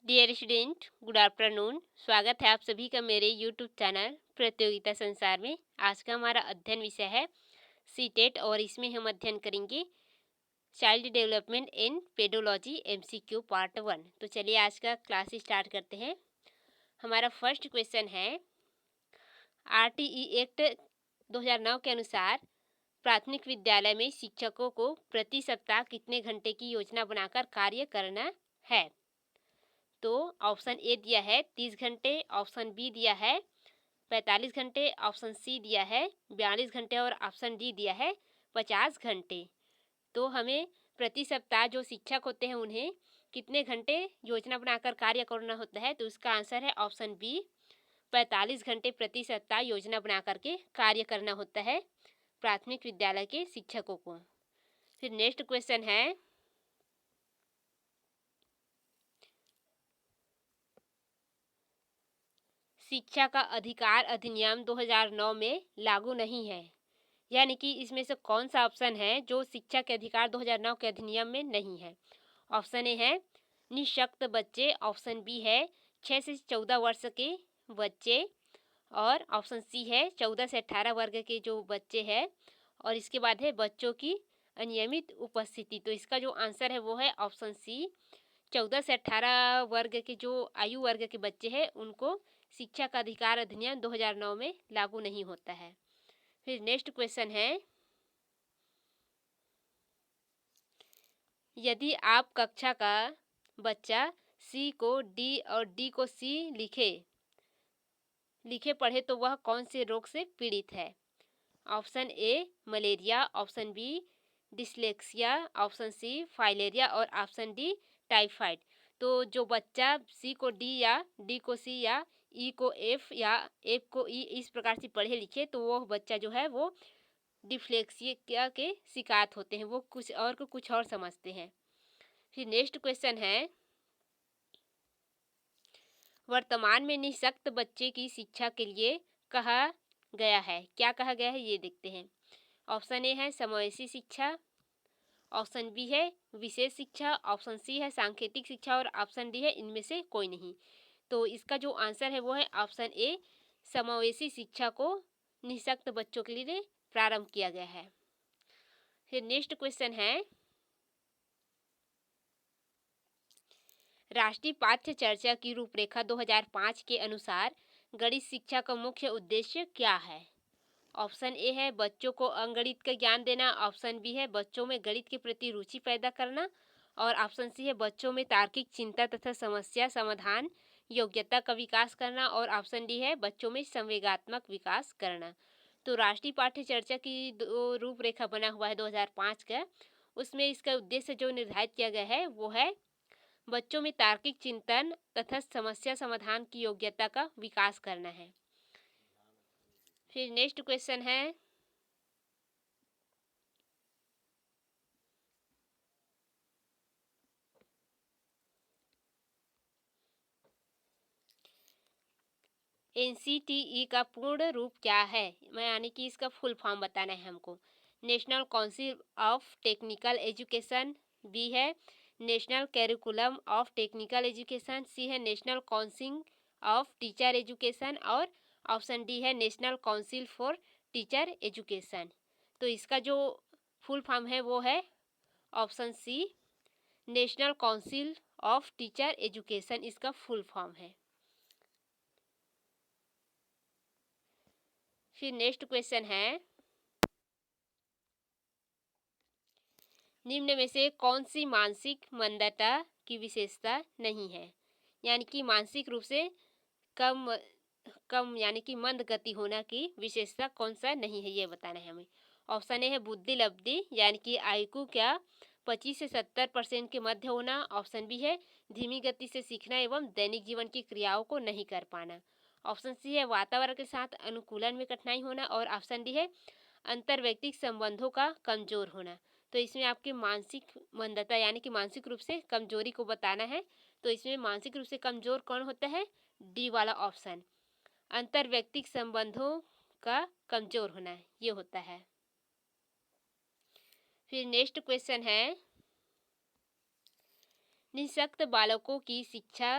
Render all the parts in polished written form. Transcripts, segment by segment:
Dear student, good afternoon. स्वागत है आप सभी का मेरे यूट्यूब चैनल प्रतियोगिता संसार में। आज का हमारा अध्ययन विषय है सीटेट और इसमें हम अध्ययन करेंगे child development in pedology MCQ part 1। तो चलिए आज का क्लास स्टार्ट करते हैं। हमारा फर्स्ट क्वेश्चन है, आरटीई एक्ट 2009 के अनुसार प्राथमिक विद्यालय में शिक्षकों को प्रति सप्ताह कितने घंटे की योजना बनाकर कार्य करना है। तो ऑप्शन ए दिया है 30 घंटे, ऑप्शन बी दिया है 45 घंटे, ऑप्शन सी दिया है 42 घंटे और ऑप्शन डी दिया है 50 घंटे। तो हमें प्रति सप्ताह जो शिक्षक होते हैं उन्हें कितने घंटे योजना बनाकर कार्य करना होता है। तो इसका आंसर है ऑप्शन बी, 45 घंटे प्रति सप्ताह योजना बना करके कार्य करना होता है प्राथमिक विद्यालय के शिक्षकों को। फिर नेक्स्ट क्वेश्चन है, शिक्षा का अधिकार अधिनियम 2009 में लागू नहीं है। यानी कि इसमें से कौन सा ऑप्शन है जो शिक्षा के अधिकार 2009 के अधिनियम में नहीं है। ऑप्शन ए है निःशक्त बच्चे, ऑप्शन बी है 6 से 14 वर्ष के बच्चे और ऑप्शन सी है 14 से 18 वर्ग के जो बच्चे हैं और इसके बाद है बच्चों की अनियमित उपस्थिति। तो इसका जो आंसर है वो है ऑप्शन सी, 14 से 18 वर्ग के जो आयु वर्ग के बच्चे हैं उनको शिक्षा का अधिकार अधिनियम 2009 में लागू नहीं होता है। फिर नेक्स्ट क्वेश्चन है, यदि आप कक्षा का बच्चा सी को डी और डी को सी लिखे पढ़े तो वह कौन से रोग से पीड़ित है। Option A malaria, option B dyslexia, option C filaria और ऑप्शन डी टाइफाइड। तो जो बच्चा सी को डी या डी को सी या ई को एफ या एफ को ई इस प्रकार से पढ़े लिखे तो वो बच्चा जो है वो डिफ्लेक्सिया के शिकार होते हैं, वो कुछ और को कुछ और समझते हैं। फिर नेक्स्ट क्वेश्चन है, वर्तमान में निःशक्त बच्चे की शिक्षा के लिए कहा गया है। क्या कहा गया है ये देखते हैं। ऑप्शन ए है समावेशी शिक्षा, ऑप्शन बी है विशेष शिक्षा, ऑप्शन सी है सांकेतिक शिक्षा और ऑप्शन डी है इनमें से कोई नहीं। तो इसका जो आंसर है वो है ऑप्शन ए, समावेशी शिक्षा को निःशक्त बच्चों के लिए प्रारंभ किया गया है। फिर नेक्स्ट क्वेश्चन है, राष्ट्रीय पाठ्य चर्चा की रूपरेखा 2005 के अनुसार गणित शिक्षा का मुख्य उद्देश्य क्या है। ऑप्शन ए है बच्चों को अंकगणित का ज्ञान देना, ऑप्शन बी है बच्चों में गणित के प्रति रुचि पैदा करना और ऑप्शन सी है बच्चों में तार्किक चिंता तथा समस्या समाधान योग्यता का विकास करना और ऑप्शन डी है बच्चों में संवेगात्मक विकास करना। तो राष्ट्रीय पाठ्य चर्चा की रूपरेखा बना हुआ है 2005 का, उसमें इसका उद्देश्य जो निर्धारित किया गया है वो है बच्चों में तार्किक चिंतन तथा समस्या समाधान की योग्यता का विकास करना है। फिर नेक्स्ट क्वेश्चन है, एनसीटीई का पूर्ण रूप क्या है, यानी कि इसका फुल फॉर्म बताना है हमको। National Council of Technical Education, B है National Curriculum of Technical Education, C है National Council of Teacher Education और ऑप्शन डी है National Council for Teacher Education. तो इसका जो फुल फॉर्म है वो है option C, National Council of Teacher Education इसका फुल फॉर्म है। फिर नेक्स्ट क्वेश्चन है, निम्न में से कौन सी मानसिक मंदता की विशेषता नहीं है। यानी कि मानसिक रूप से कम कम यानी कि मंद गति होना की विशेषता कौन सा नहीं है ये बताना है हमें। ऑप्शन ए है बुद्धि लब्धि यानी कि आईक्यू क्या 25 से 70% के मध्य होना, ऑप्शन बी है धीमी गति से सीखना एवं दैनिक जीवन की क्रियाओं को नहीं कर पाना, ऑप्शन सी है वातावरण के साथ अनुकूलन में कठिनाई होना और ऑप्शन डी है अंतर्वैयक्तिक संबंधों का कमजोर होना। तो इसमें आपकी मानसिक मंदता यानी कि मानसिक रूप से कमजोरी को बताना है। तो इसमें मानसिक रूप से कमजोर कौन होता है, डी वाला ऑप्शन, अंतर्वैयक्तिक संबंधों का कमजोर होना ये होता है। फिर नेक्स्ट क्वेश्चन है, निःशक्त बालकों की शिक्षा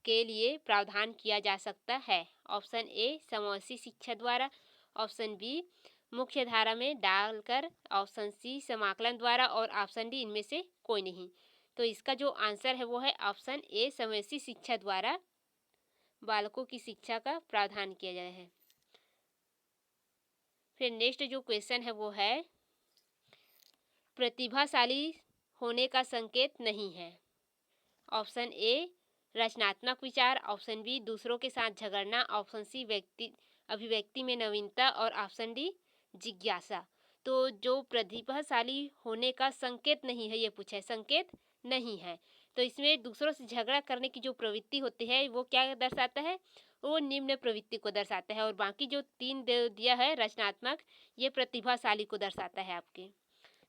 के लिए प्रावधान किया जा सकता है। ऑप्शन ए समावेशी शिक्षा द्वारा, ऑप्शन बी मुख्य धारा में डालकर, ऑप्शन सी समाकलन द्वारा और ऑप्शन डी इनमें से कोई नहीं। तो इसका जो आंसर है वो है ऑप्शन ए समावेशी शिक्षा द्वारा बालकों की शिक्षा का प्रावधान किया गया है। फिर नेक्स्ट जो क्वेश्चन है वो है प्रतिभाशाली होने का संकेत नहीं है। ऑप्शन ए रचनात्मक विचार, ऑप्शन बी दूसरों के साथ झगड़ना, ऑप्शन सी अभिव्यक्ति में नवीनता और ऑप्शन डी जिज्ञासा। तो जो प्रतिभाशाली होने का संकेत नहीं है, ये पूछा है, संकेत नहीं है, तो इसमें दूसरों से झगड़ा करने की जो प्रवृत्ति होती है वो क्या दर्शाता है, वो निम्न प्रवृत्ति को दर्शाता है। और बाकी जो तीन दिया है रचनात्मक, ये प्रतिभाशाली को दर्शाता है आपके।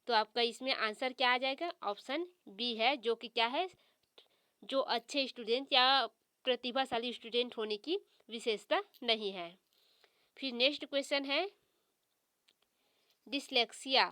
तो आपका इसमें आंसर क्या आ जाएगा, ऑप्शन बी है, जो कि क्या है, जो अच्छे स्टूडेंट या प्रतिभाशाली स्टूडेंट होने की विशेषता नहीं है। फिर नेक्स्ट क्वेश्चन है डिसलेक्सिया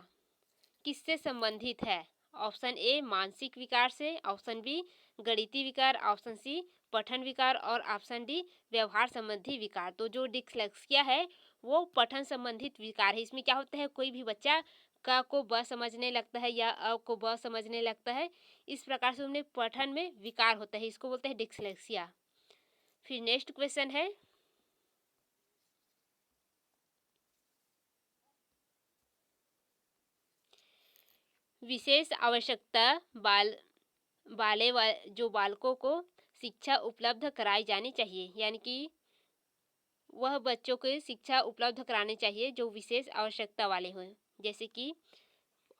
किससे संबंधित है। ऑप्शन ए मानसिक विकार से, ऑप्शन बी गणितीय विकार, ऑप्शन सी पठन विकार और ऑप्शन डी व्यवहार संबंधी विकार। तो जो डिसलेक्सिया है वो पठन संबंधित विकार है। इसमें क्या होता है, कोई भी बच्चा का को ब समझने लगता है या अ को ब समझने लगता है, इस प्रकार से उन्हें पठन में विकार होता है, इसको बोलते हैं डिसलेक्सिया। फिर नेक्स्ट क्वेश्चन है विशेष आवश्यकता जो बालकों को शिक्षा उपलब्ध कराई जानी चाहिए, यानी कि वह बच्चों को शिक्षा उपलब्ध करानी चाहिए जो विशेष आवश्यकता वाले हों। जैसे कि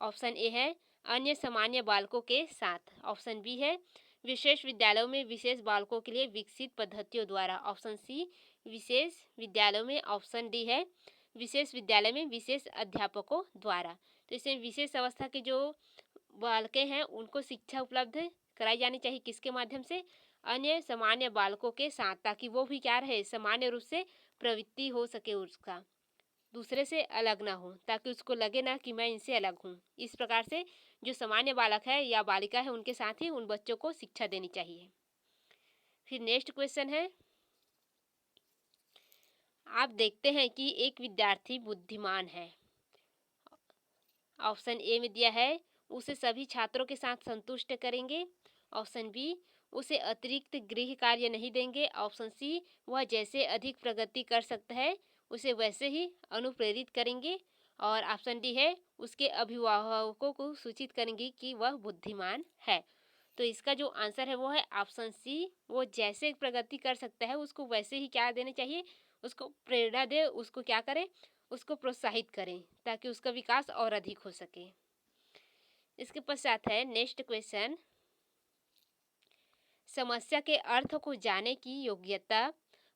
ऑप्शन ए है अन्य सामान्य बालकों के साथ, ऑप्शन बी है विशेष विद्यालयों में विशेष बालकों के लिए विकसित पद्धतियों द्वारा, ऑप्शन सी विशेष विद्यालयों में, ऑप्शन डी है विशेष विद्यालय में विशेष अध्यापकों द्वारा। तो इसमें विशेष अवस्था के जो बालकें हैं उनको शिक्षा उपलब्ध कराई जानी चाहिए, किसके माध्यम से, अन्य सामान्य बालकों के साथ, ताकि वो भी क्या रहे, सामान्य रूप से प्रवृत्ति हो सके, उसका दूसरे से अलग ना हो, ताकि उसको लगे ना कि मैं इनसे अलग हूँ। इस प्रकार से जो सामान्य बालक है या बालिका है उनके साथ ही उन बच्चों को शिक्षा देनी चाहिए। फिर नेक्स्ट क्वेश्चन है आप देखते हैं कि एक विद्यार्थी बुद्धिमान है। ऑप्शन ए में दिया है उसे सभी छात्रों के साथ संतुष्ट करेंगे, ऑप्शन बी उसे अतिरिक्त गृह कार्य नहीं देंगे, ऑप्शन सी वह जैसे अधिक प्रगति कर सकता है उसे वैसे ही अनुप्रेरित करेंगे, और ऑप्शन डी है उसके अभिभावकों को सूचित करेंगे कि वह बुद्धिमान है। तो इसका जो आंसर है वो है ऑप्शन सी, वो जैसे प्रगति कर सकता है उसको वैसे ही क्या देना चाहिए, उसको प्रेरणा दे, उसको क्या करें, उसको प्रोत्साहित करें ताकि उसका विकास और अधिक हो सके। इसके पश्चात है नेक्स्ट क्वेश्चन समस्या के अर्थ को जानने की योग्यता,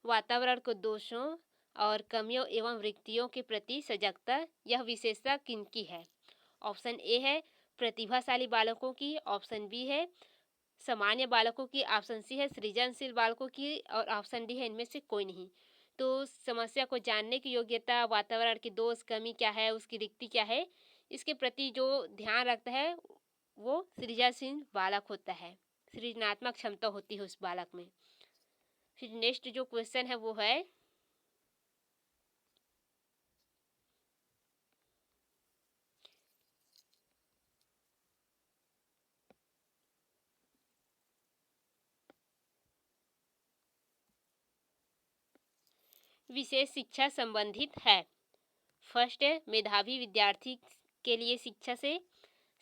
वातावरण को दोषों और कमियों एवं रिक्तियों के प्रति सजगता, यह विशेषता किनकी है। ऑप्शन ए है प्रतिभाशाली बालकों की, ऑप्शन बी है सामान्य बालकों की, ऑप्शन सी है सृजनशील बालकों की और ऑप्शन डी है इनमें से कोई नहीं। तो समस्या को जानने की योग्यता, वातावरण की दोष, कमी क्या है, उसकी रिक्ति क्या है, इसके प्रति जो ध्यान रखता है वो सृजनशील बालक होता है, सृजनात्मक क्षमता होती है उस बालक में। फिर नेक्स्ट जो क्वेश्चन है वो है विशेष शिक्षा संबंधित है। फर्स्ट है मेधावी विद्यार्थी के लिए शिक्षा से,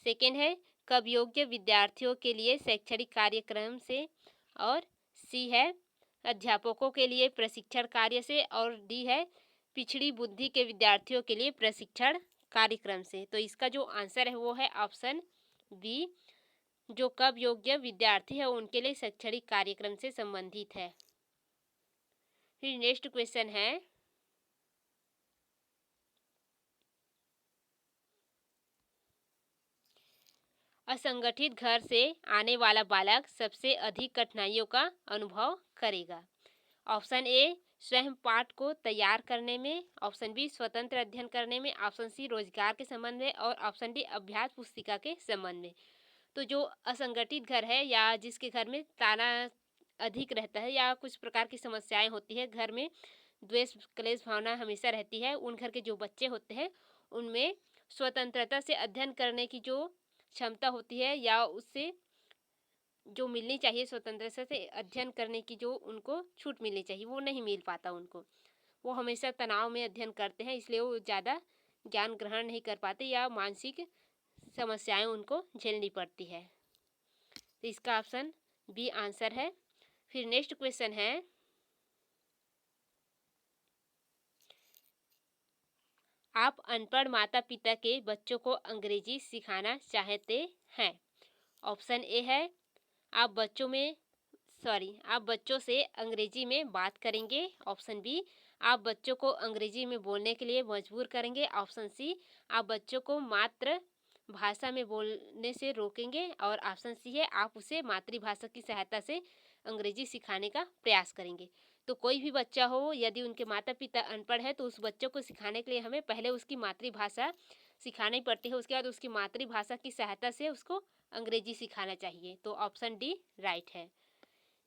सेकेंड है कब योग्य विद्यार्थियों के लिए शैक्षणिक कार्यक्रम से, और सी है अध्यापकों के लिए प्रशिक्षण कार्य से, और डी है पिछड़ी बुद्धि के विद्यार्थियों के लिए प्रशिक्षण कार्यक्रम से। तो इसका जो आंसर है वो है ऑप्शन बी, जो कब योग्य विद्यार्थी है उनके लिए शैक्षणिक कार्यक्रम से संबंधित है। फिर नेक्स्ट क्वेश्चन है असंगठित घर से आने वाला बालक सबसे अधिक कठिनाइयों का अनुभव करेगा। ऑप्शन ए स्वयं पाठ को तैयार करने में, ऑप्शन बी स्वतंत्र अध्ययन करने में, ऑप्शन सी रोजगार के संबंध में और ऑप्शन डी अभ्यास पुस्तिका के संबंध में। तो जो असंगठित घर है या जिसके घर में तनाव अधिक रहता है या कुछ प्रकार की समस्याएं होती है, घर में द्वेष क्लेश भावना हमेशा रहती है, उन घर के जो बच्चे होते हैं उनमें स्वतंत्रता से अध्ययन करने की जो क्षमता होती है या उससे जो मिलनी चाहिए, स्वतंत्रता से अध्ययन करने की जो उनको छूट मिलनी चाहिए, वो नहीं मिल पाता उनको। वो हमेशा तनाव में अध्ययन करते हैं, इसलिए वो ज़्यादा ज्ञान ग्रहण नहीं कर पाते या मानसिक समस्याएं उनको झेलनी पड़ती है। तो इसका ऑप्शन बी आंसर है। फिर नेक्स्ट क्वेश्चन है, आप अनपढ़ माता पिता के बच्चों को अंग्रेजी सिखाना चाहते हैं। ऑप्शन ए है, आप बच्चों से अंग्रेजी में बात करेंगे। ऑप्शन बी, आप बच्चों को अंग्रेजी में बोलने के लिए मजबूर करेंगे। ऑप्शन सी, आप बच्चों को मातृ भाषा में बोलने से रोकेंगे। और ऑप्शन सी है, आप उसे मातृभाषा की सहायता से अंग्रेजी सिखाने का प्रयास करेंगे। तो कोई भी बच्चा हो, यदि उनके माता पिता अनपढ़ है तो उस बच्चों को सिखाने के लिए हमें पहले उसकी मातृभाषा सिखानी पड़ती है, उसके बाद उसकी मातृभाषा की सहायता से उसको अंग्रेजी सिखाना चाहिए। तो ऑप्शन डी राइट है।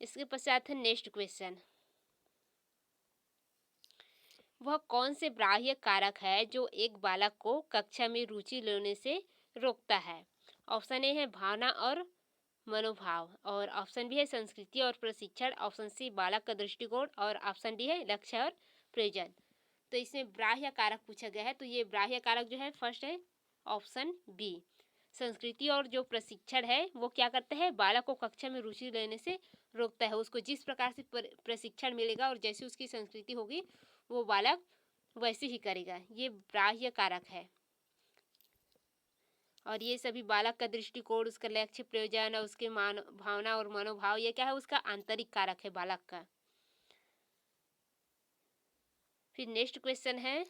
इसके पश्चात है नेक्स्ट क्वेश्चन, वह कौन से बाह्य कारक है जो एक बालक को कक्षा में रुचि लेने से रोकता है। ऑप्शन ए है भावना और मनोभाव, और ऑप्शन बी है संस्कृति और प्रशिक्षण, ऑप्शन सी बालक का दृष्टिकोण, और ऑप्शन डी है लक्ष्य और प्रयोजन। तो इसमें बाह्य कारक पूछा गया है, तो ये बाह्य कारक जो है फर्स्ट है ऑप्शन बी, संस्कृति और जो प्रशिक्षण है वो क्या करता है, बालक को कक्षा में रुचि लेने से रोकता है। उसको जिस प्रकार से प्रशिक्षण मिलेगा और जैसी उसकी संस्कृति होगी वो बालक वैसे ही करेगा, ये बाह्य कारक है। और ये सभी बालक का दृष्टिकोण, उसका लक्ष्य प्रयोजन और उसके भावना और मनोभाव, ये क्या है, उसका आंतरिक कारक है बालक का। फिर नेक्स्ट क्वेश्चन है,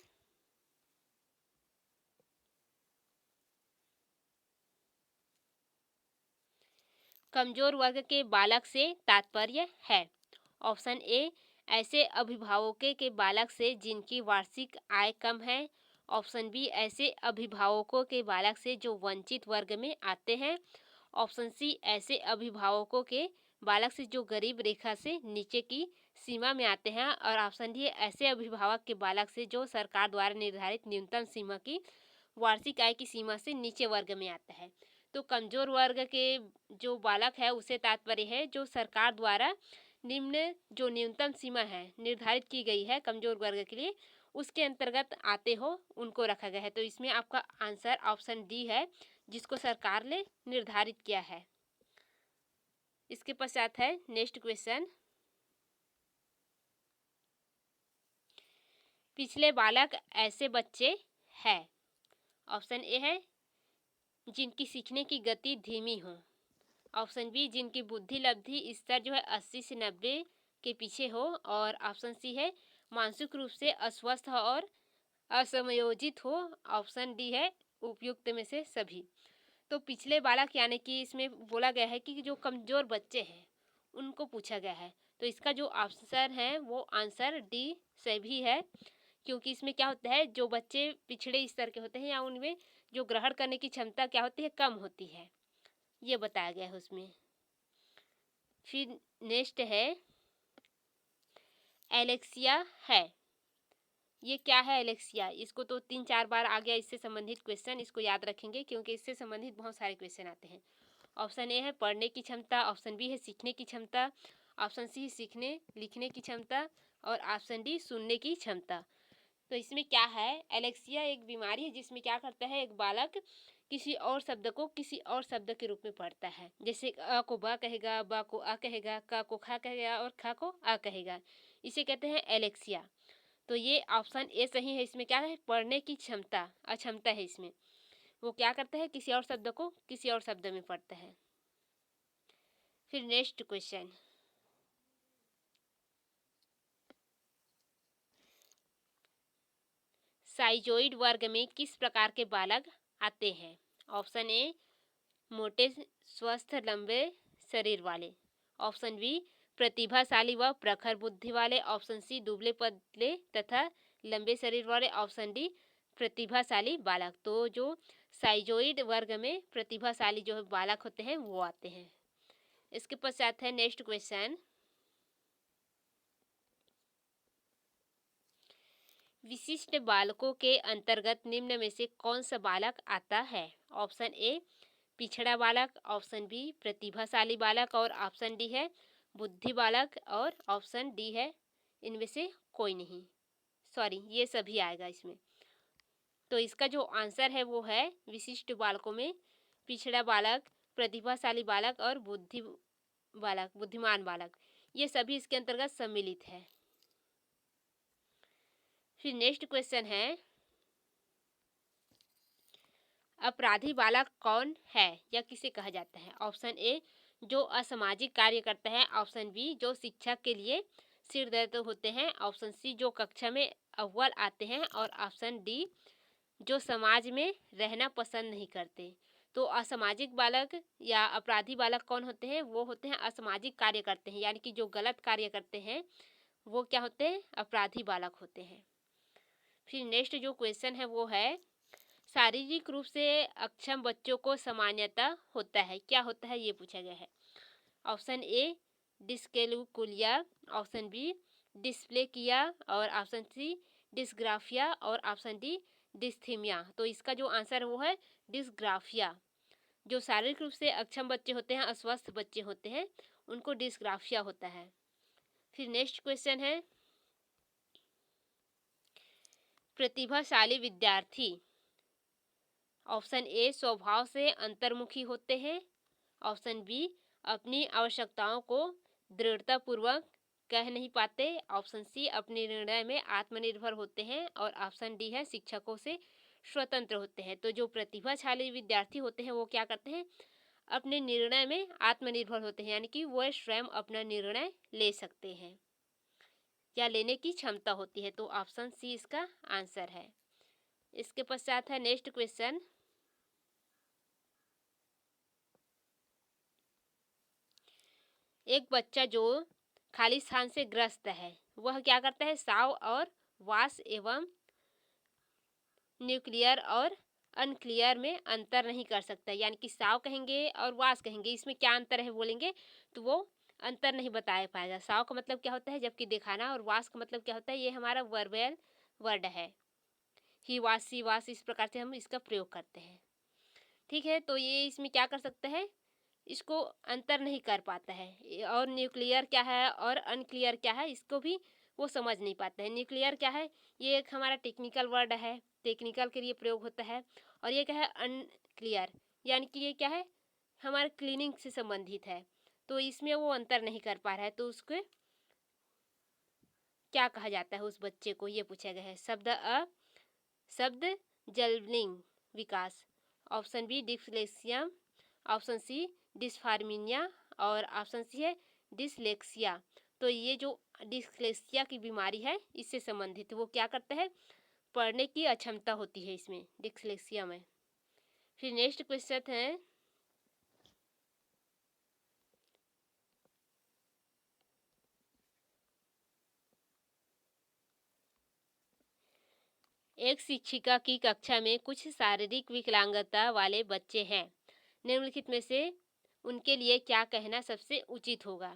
कमजोर वर्ग के बालक से तात्पर्य है। ऑप्शन ए, ऐसे अभिभावकों के बालक से जिनकी वार्षिक आय कम है। ऑप्शन बी, ऐसे अभिभावकों के बालक से जो वंचित वर्ग में आते हैं। ऑप्शन सी, ऐसे अभिभावकों के बालक से जो गरीब रेखा से नीचे की सीमा में आते हैं। और ऑप्शन डी, ऐसे अभिभावक के बालक से जो सरकार द्वारा निर्धारित न्यूनतम सीमा की वार्षिक आय की सीमा से नीचे वर्ग में आता है। तो कमजोर वर्ग के जो बालक है उसे तात्पर्य है जो सरकार द्वारा निम्न जो न्यूनतम सीमा है निर्धारित की गई है कमजोर वर्ग के लिए, उसके अंतर्गत आते हो उनको रखा गया है। तो इसमें आपका आंसर ऑप्शन डी है, जिसको सरकार ने निर्धारित किया है। इसके पश्चात है नेक्स्ट क्वेश्चन, पिछले बालक ऐसे बच्चे हैं। ऑप्शन ए है, जिनकी सीखने की गति धीमी हो। ऑप्शन बी, जिनकी बुद्धि लब्धि स्तर जो है 80 से 90 के पीछे हो। और ऑप्शन सी है, मानसिक रूप से अस्वस्थ और असमयोजित हो। ऑप्शन डी है, उपयुक्त में से सभी। तो पिछले बालक यानी कि इसमें बोला गया है कि जो कमज़ोर बच्चे हैं उनको पूछा गया है। तो इसका जो आंसर है वो आंसर डी सभी है, क्योंकि इसमें क्या होता है, जो बच्चे पिछड़े स्तर के होते हैं या उनमें जो ग्रहण करने की क्षमता क्या होती है, कम होती है, ये बताया गया है उसमें। फिर नेक्स्ट है एलेक्सिया है। ये क्या है एलेक्सिया, इसको तो 3-4 बार आ गया इससे संबंधित क्वेश्चन, इसको याद रखेंगे क्योंकि इससे संबंधित बहुत सारे क्वेश्चन आते हैं। ऑप्शन ए है पढ़ने की क्षमता, ऑप्शन बी है सीखने की क्षमता, ऑप्शन सी सीखने लिखने की क्षमता, और ऑप्शन डी सुनने की क्षमता। तो इसमें क्या है, एलेक्सिया एक बीमारी है जिसमें क्या करता है, एक बालक किसी और शब्द को किसी और शब्द के रूप में पढ़ता है। जैसे अ को ब कहेगा, ब को अ कहेगा, क को ख कहेगा और ख को अ कहेगा, इसे कहते हैं एलेक्सिया। तो ये ऑप्शन ए सही है। इसमें क्या है, पढ़ने की क्षमता अक्षमता है इसमें, वो क्या करता है, किसी और शब्द को किसी और शब्द में पढ़ता है। फिर नेक्स्ट क्वेश्चन, साइजोइड वर्ग में किस प्रकार के बालक आते हैं। ऑप्शन ए, मोटे स्वस्थ लंबे शरीर वाले। ऑप्शन बी, प्रतिभाशाली व प्रखर बुद्धि वाले। ऑप्शन सी, दुबले पतले तथा लंबे शरीर वाले। ऑप्शन डी, प्रतिभाशाली बालक। तो जो साइजोइड वर्ग में प्रतिभाशाली जो बालक होते हैं वो आते हैं। इसके पश्चात है नेक्स्ट क्वेश्चन, विशिष्ट बालकों के अंतर्गत निम्न में से कौन सा बालक आता है? ऑप्शन ए पिछड़ा बालक, ऑप्शन बी प्रतिभाशाली बालक और ऑप्शन डी है बुद्धि बालक और ऑप्शन डी है इनमें से कोई नहीं, सॉरी ये सभी आएगा इसमें। तो इसका जो आंसर है वो है विशिष्ट बालकों में पिछड़ा बालक, प्रतिभाशाली बालक और बुद्धि बालक, बुद्धिमान बालक, ये सभी इसके अंतर्गत सम्मिलित है। फिर नेक्स्ट क्वेश्चन है, अपराधी बालक कौन है या किसे कहा जाता है? ऑप्शन ए जो असामाजिक कार्य करता है, ऑप्शन बी जो शिक्षा के लिए सिरदर्द होते हैं, ऑप्शन सी जो कक्षा में अव्वल आते हैं और ऑप्शन डी जो समाज में रहना पसंद नहीं करते। तो असामाजिक बालक या अपराधी बालक कौन होते हैं? वो होते हैं असामाजिक कार्य करते हैं, यानी कि जो गलत कार्य करते हैं वो क्या होते हैं? अपराधी बालक होते हैं। फिर नेक्स्ट जो क्वेश्चन है वो है, शारीरिक रूप से अक्षम बच्चों को सामान्यतः होता है, क्या होता है ये पूछा गया है। Option A dyscalculia, option B dyslexia और ऑप्शन सी डिस्ग्राफिया और ऑप्शन डी डिस्थीमिया। तो इसका जो आंसर वो है डिस्ग्राफिया। जो शारीरिक रूप से अक्षम बच्चे होते हैं, अस्वस्थ बच्चे होते हैं, उनको डिस्ग्राफिया होता है। फिर नेक्स्ट क्वेश्चन है, प्रतिभाशाली विद्यार्थी, ऑप्शन ए स्वभाव से अंतर्मुखी होते हैं, ऑप्शन बी अपनी आवश्यकताओं को दृढ़तापूर्वक कह नहीं पाते, ऑप्शन सी अपने निर्णय में आत्मनिर्भर होते हैं और ऑप्शन डी है शिक्षकों से स्वतंत्र होते हैं। तो जो प्रतिभाशाली विद्यार्थी होते हैं वो क्या करते हैं? अपने निर्णय में आत्मनिर्भर होते हैं, यानी कि वह स्वयं अपना निर्णय ले सकते हैं या लेने की क्षमता होती है। तो ऑप्शन सी इसका आंसर है। इसके पश्चात है नेक्स्ट क्वेश्चन, एक बच्चा जो खाली स्थान से ग्रस्त है वह क्या करता है? साव और वास एवं न्यूक्लियर और अनक्लियर में अंतर नहीं कर सकता, यानी कि साव कहेंगे और वास कहेंगे, इसमें क्या अंतर है बोलेंगे तो वो अंतर नहीं बता पाएगा। साव का मतलब क्या होता है? जबकि दिखाना, और वास का मतलब क्या होता है? ये हमारा वर्बल वर्ड है, ही वास सी वास, इस प्रकार से हम इसका प्रयोग करते हैं। ठीक है, तो ये इसमें क्या कर सकता है? इसको अंतर नहीं कर पाता है। और न्यूक्लियर क्या है और अनक्लियर क्या है इसको भी वो समझ नहीं पाता है। न्यूक्लियर क्या है? ये एक हमारा टेक्निकल वर्ड है, टेक्निकल के लिए प्रयोग होता है। और ये क्या है? अनक्लियर, यानी कि ये क्या है? हमारे क्लीनिंग से संबंधित है। तो इसमें वो अंतर नहीं कर पा रहा है, तो उसको क्या कहा जाता है? उस बच्चे को ये पूछा गया है। शब्द जल्बनिंग विकास, option B dyslexia, option C डिस्फार्मिनिया और ऑप्शन सी है डिसलेक्सिया। तो ये जो डिसलेक्सिया की बीमारी है इससे संबंधित वो क्या करता है? पढ़ने की अक्षमता होती है इसमें, डिसलेक्सिया में। फिर नेक्स्ट क्वेश्चन है, एक शिक्षिका की कक्षा में कुछ शारीरिक विकलांगता वाले बच्चे हैं, निम्नलिखित में से उनके लिए क्या कहना सबसे उचित होगा?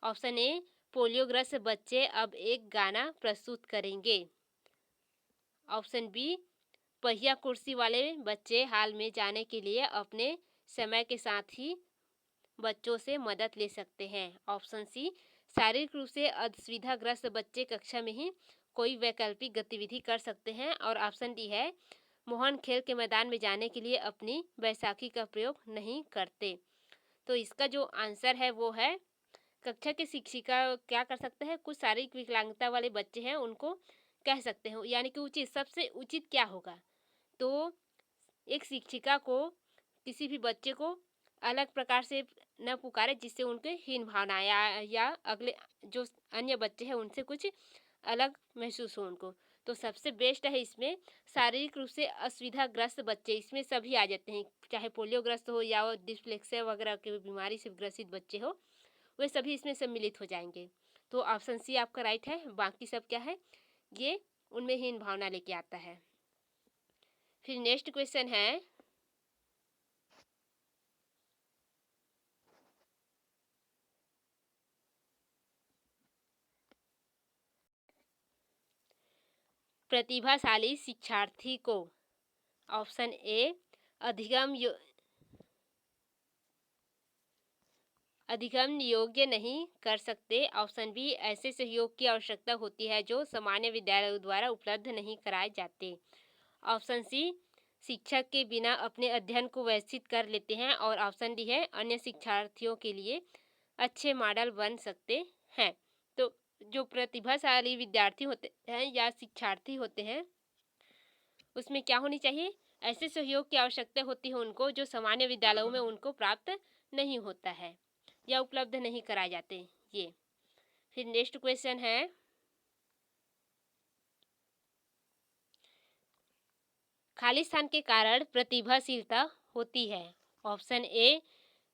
ऑप्शन ए पोलियोग्रस्त बच्चे अब एक गाना प्रस्तुत करेंगे, ऑप्शन बी पहिया कुर्सी वाले बच्चे हाल में जाने के लिए अपने समय के साथ ही बच्चों से मदद ले सकते हैं, ऑप्शन सी शारीरिक रूप से असुविधाग्रस्त बच्चे कक्षा में ही कोई वैकल्पिक गतिविधि कर सकते हैं और ऑप्शन डी है मोहन खेल के मैदान में जाने के लिए अपनी बैसाखी का प्रयोग नहीं करते। तो इसका जो आंसर है वो है कक्षा के शिक्षिका क्या कर सकते हैं? कुछ शारीरिक विकलांगता वाले बच्चे हैं उनको कह सकते हैं, यानी कि उचित, सबसे उचित क्या होगा? तो एक शिक्षिका को किसी भी बच्चे को अलग प्रकार से न पुकारे जिससे उनके हीन भावना या अगले जो अन्य बच्चे हैं उनसे कुछ अलग महसूस हो उनको। तो सबसे बेस्ट है इसमें शारीरिक रूप से असुविधाग्रस्त बच्चे, इसमें सभी आ जाते हैं, चाहे पोलियोग्रस्त हो या डिस्लेक्सिया वगैरह की बीमारी से ग्रसित बच्चे हो, वे सभी इसमें सम्मिलित हो जाएंगे। तो ऑप्शन सी आपका राइट है, बाकी सब क्या है? ये उनमें हीन भावना लेके आता है। फिर नेक्स्ट क्वेश्चन है प्रतिभाशाली शिक्षार्थी को ऑप्शन ए अधिगम योग्य नहीं कर सकते। ऑप्शन बी ऐसे सहयोग की आवश्यकता होती है जो सामान्य विद्यालयों द्वारा उपलब्ध नहीं कराए जाते। ऑप्शन सी शिक्षक के बिना अपने अध्ययन को व्यवस्थित कर लेते हैं। और ऑप्शन डी है अन्य शिक्षार्थियों के लिए अच्छे मॉडल बन सकते हैं। तो जो प्रतिभाशाली विद्यार्थी होते हैं या शिक्षार्थी होते हैं उसमें क्या होनी चाहिए, ऐसे सहयोग की आवश्यकता होती है उनको जो सामान्य विद्यालयों में उनको प्राप्त नहीं होता है या उपलब्ध नहीं कराए जाते ये। फिर नेक्स्ट क्वेश्चन है खाली स्थान के कारण प्रतिभाशीलता होती है। ऑप्शन ए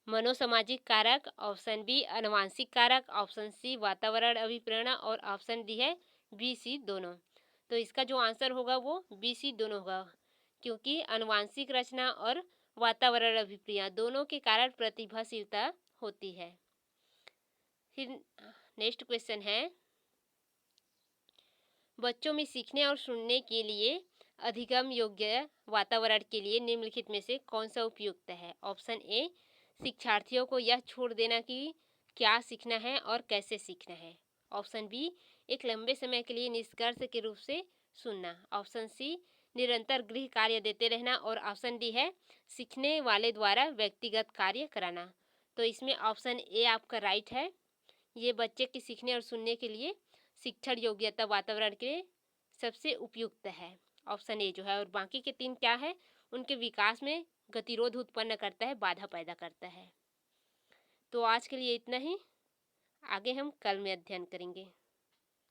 मनोसामाजिक कारक, ऑप्शन बी आनुवंशिक कारक, ऑप्शन सी वातावरण अभिप्रेरणा और ऑप्शन डी है बी सी दोनों। तो इसका जो आंसर होगा वो बी सी दोनों होगा, क्योंकि आनुवंशिक रचना और वातावरण अभिप्रेरणा दोनों के कारण प्रतिभाशीलता होती है। फिर नेक्स्ट क्वेश्चन है बच्चों में सीखने और सुनने के लिए अधिगम योग्य वातावरण के लिए निम्नलिखित में से कौन सा उपयुक्त है। ऑप्शन ए शिक्षार्थियों को यह छोड़ देना कि क्या सीखना है और कैसे सीखना है। ऑप्शन बी एक लंबे समय के लिए निष्कर्ष के रूप से सुनना। ऑप्शन सी निरंतर गृह कार्य देते रहना। और ऑप्शन डी है सीखने वाले द्वारा व्यक्तिगत कार्य कराना। तो इसमें ऑप्शन ए आपका राइट है। ये बच्चे के सीखने और सुनने के लिए शिक्षण योग्यता वातावरण के लिए सबसे उपयुक्त है, ऑप्शन ए जो है। और बाकी के तीन क्या है, उनके विकास में गतिरोध उत्पन्न करता है, बाधा पैदा करता है। तो आज के लिए इतना ही, आगे हम कल में अध्ययन करेंगे।